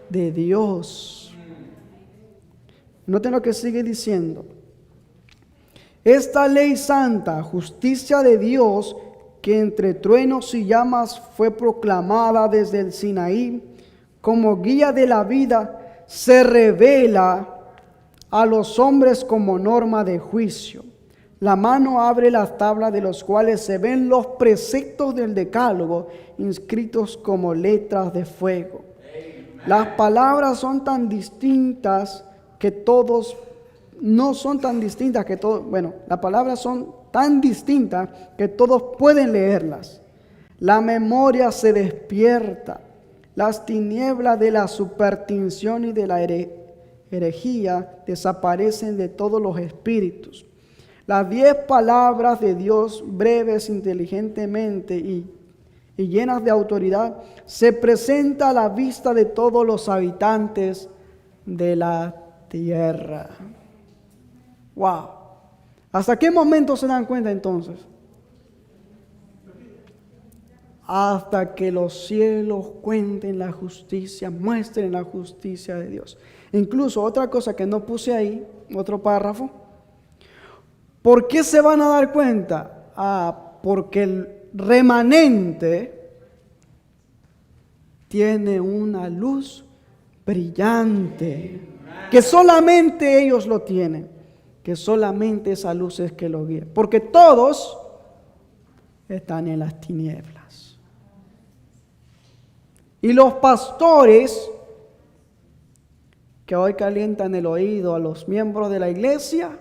de Dios. Noten lo que sigue diciendo. Esta ley santa, justicia de Dios, que entre truenos y llamas fue proclamada desde el Sinaí, como guía de la vida, se revela a los hombres como norma de juicio. La mano abre las tablas de los cuales se ven los preceptos del decálogo inscritos como letras de fuego. Las palabras son tan distintas que todos las palabras son tan distintas que todos pueden leerlas. La memoria se despierta. Las tinieblas de la superstición y de la herejía desaparecen de todos los espíritus. Las 10 palabras de Dios, breves, inteligentemente y llenas de autoridad, se presenta a la vista de todos los habitantes de la tierra. Wow. ¿Hasta qué momento se dan cuenta entonces? Hasta que los cielos cuenten la justicia, muestren la justicia de Dios. Incluso otra cosa que no puse ahí, otro párrafo. ¿Por qué se van a dar cuenta? Porque el remanente tiene una luz brillante, que solamente ellos lo tienen, que solamente esa luz es que lo guía, porque todos están en las tinieblas. Y los pastores que hoy calientan el oído a los miembros de la iglesia,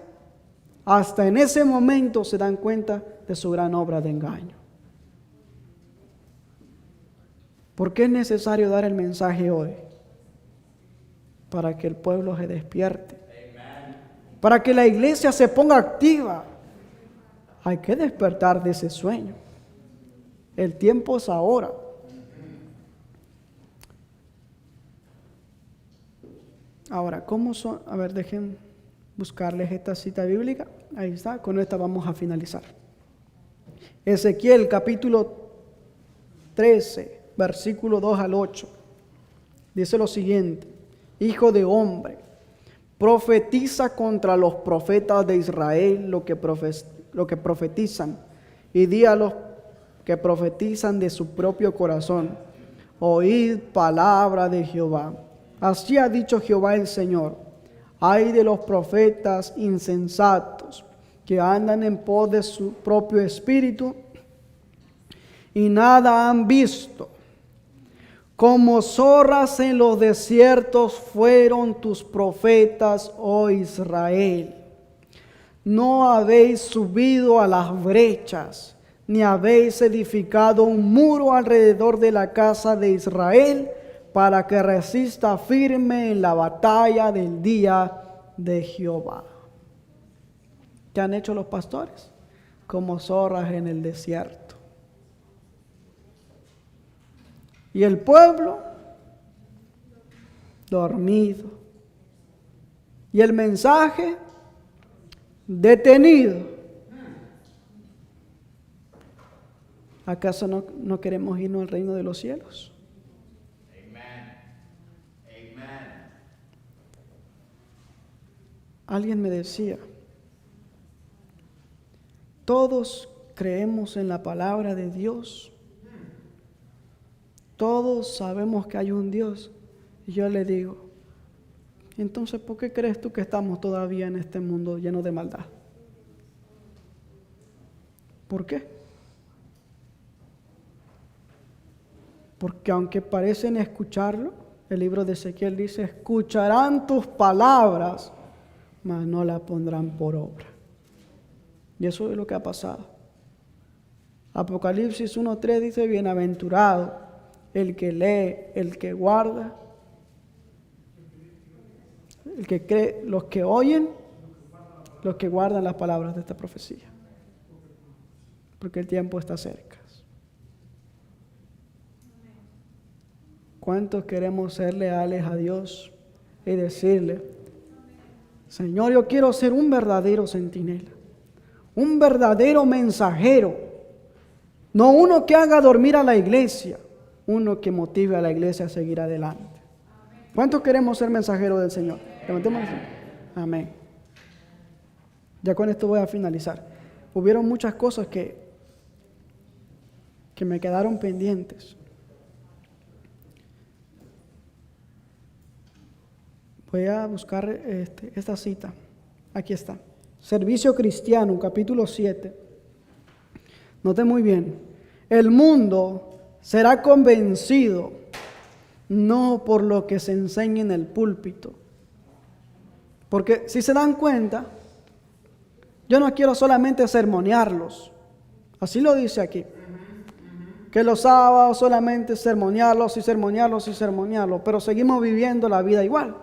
hasta en ese momento se dan cuenta de su gran obra de engaño. ¿Por qué es necesario dar el mensaje hoy? Para que el pueblo se despierte. Para que la iglesia se ponga activa. Hay que despertar de ese sueño. El tiempo es ahora. Ahora, ¿cómo son? A ver, dejen buscarles esta cita bíblica. Ahí está, con esta vamos a finalizar. Ezequiel capítulo 13, versículo 2 al 8. Dice lo siguiente: Hijo de hombre, profetiza contra los profetas de Israel lo que profetizan, y di a los que profetizan de su propio corazón: oíd palabra de Jehová. Así ha dicho Jehová el Señor: ay de los profetas insensatos que andan en pos de su propio espíritu y nada han visto. Como zorras en los desiertos fueron tus profetas, oh Israel. No habéis subido a las brechas, ni habéis edificado un muro alrededor de la casa de Israel, para que resista firme en la batalla del día de Jehová. ¿Qué han hecho los pastores? Como zorras en el desierto. Y el pueblo dormido. Y el mensaje detenido. ¿Acaso no queremos irnos al reino de los cielos? Alguien me decía, todos creemos en la palabra de Dios, todos sabemos que hay un Dios, y yo le digo, entonces ¿por qué crees tú que estamos todavía en este mundo lleno de maldad? ¿Por qué? Porque aunque parecen escucharlo, el libro de Ezequiel dice, escucharán tus palabras, mas no las pondrán por obra. Y eso es lo que ha pasado. Apocalipsis 1:3 dice, bienaventurado el que lee, el que guarda, el que cree, los que oyen, los que guardan las palabras de esta profecía. Porque el tiempo está cerca. ¿Cuántos queremos ser leales a Dios y decirle, Señor, yo quiero ser un verdadero centinela, un verdadero mensajero, no uno que haga dormir a la iglesia, uno que motive a la iglesia a seguir adelante? ¿Cuántos queremos ser mensajeros del Señor? Levantemos la mano. Amén. Ya con esto voy a finalizar. Hubieron muchas cosas que me quedaron pendientes. Voy a buscar esta cita. Aquí está. Servicio Cristiano, capítulo 7. Note muy bien. El mundo será convencido no por lo que se enseña en el púlpito. Porque si se dan cuenta, yo no quiero solamente sermonearlos. Así lo dice aquí. Que los sábados solamente sermonearlos y sermonearlos y sermonearlos. Pero seguimos viviendo la vida igual.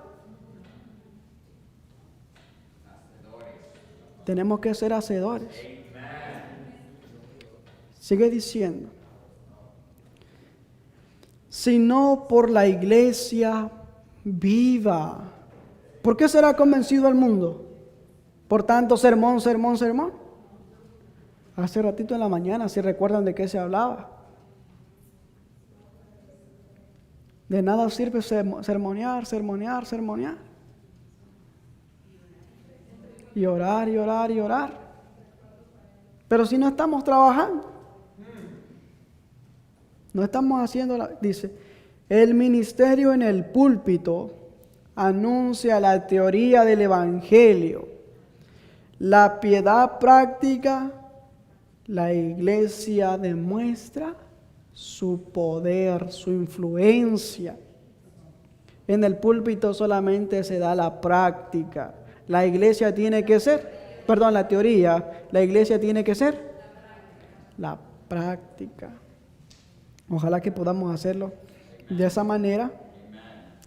Tenemos que ser hacedores. Sigue diciendo. Sino por la iglesia viva. ¿Por qué será convencido el mundo? Por tanto sermón, sermón, sermón. Hace ratito en la mañana, si recuerdan de qué se hablaba. De nada sirve sermonear, sermonear, sermonear. Y orar, y orar, y orar. Pero si no estamos trabajando, no estamos haciendo, dice, el ministerio en el púlpito anuncia la teoría del evangelio, la piedad práctica, la iglesia demuestra su poder, su influencia. En el púlpito solamente se da la práctica. La iglesia tiene que ser, la teoría, la iglesia tiene que ser la práctica. Ojalá que podamos hacerlo de esa manera.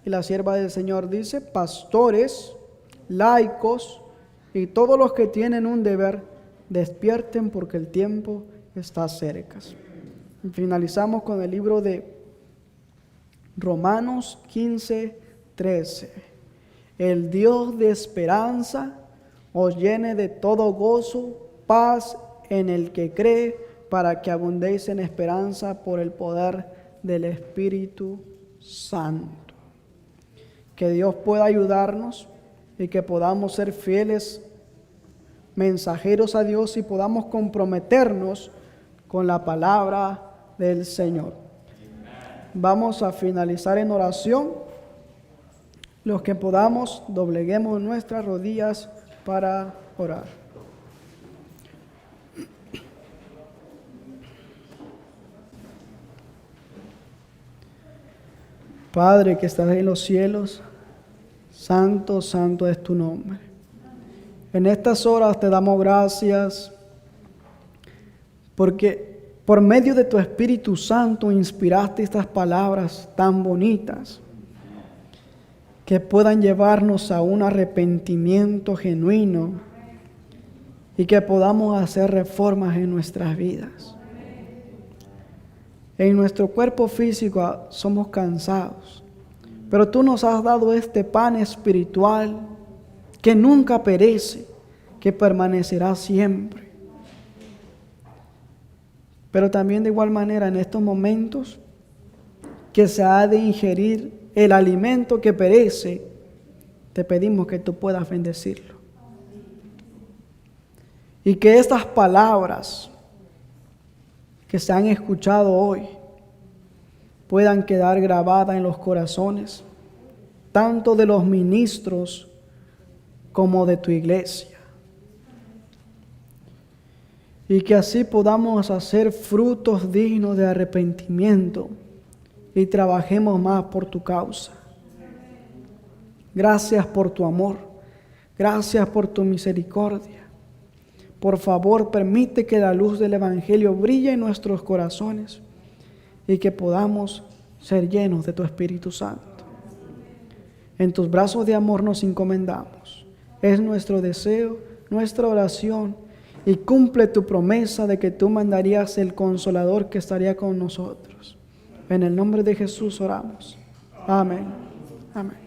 Y la sierva del Señor dice, pastores, laicos y todos los que tienen un deber, despierten porque el tiempo está cerca. Y finalizamos con el libro de Romanos 15:13. El Dios de esperanza os llene de todo gozo, paz en el que cree, para que abundéis en esperanza por el poder del Espíritu Santo. Que Dios pueda ayudarnos y que podamos ser fieles mensajeros a Dios y podamos comprometernos con la palabra del Señor. Vamos a finalizar en oración. Los que podamos, dobleguemos nuestras rodillas para orar. Padre que estás en los cielos, santo, santo es tu nombre. En estas horas te damos gracias porque por medio de tu Espíritu Santo inspiraste estas palabras tan bonitas que puedan llevarnos a un arrepentimiento genuino y que podamos hacer reformas en nuestras vidas. En nuestro cuerpo físico somos cansados, pero tú nos has dado este pan espiritual que nunca perece, que permanecerá siempre. Pero también de igual manera en estos momentos que se ha de ingerir el alimento que perece, te pedimos que tú puedas bendecirlo. Y que estas palabras que se han escuchado hoy puedan quedar grabadas en los corazones, tanto de los ministros como de tu iglesia. Y que así podamos hacer frutos dignos de arrepentimiento y trabajemos más por tu causa. Gracias por tu amor. Gracias por tu misericordia. Por favor, permite que la luz del Evangelio brille en nuestros corazones y que podamos ser llenos de tu Espíritu Santo. En tus brazos de amor nos encomendamos. Es nuestro deseo, nuestra oración, y cumple tu promesa de que tú mandarías el Consolador que estaría con nosotros. En el nombre de Jesús oramos. Amén. Amén.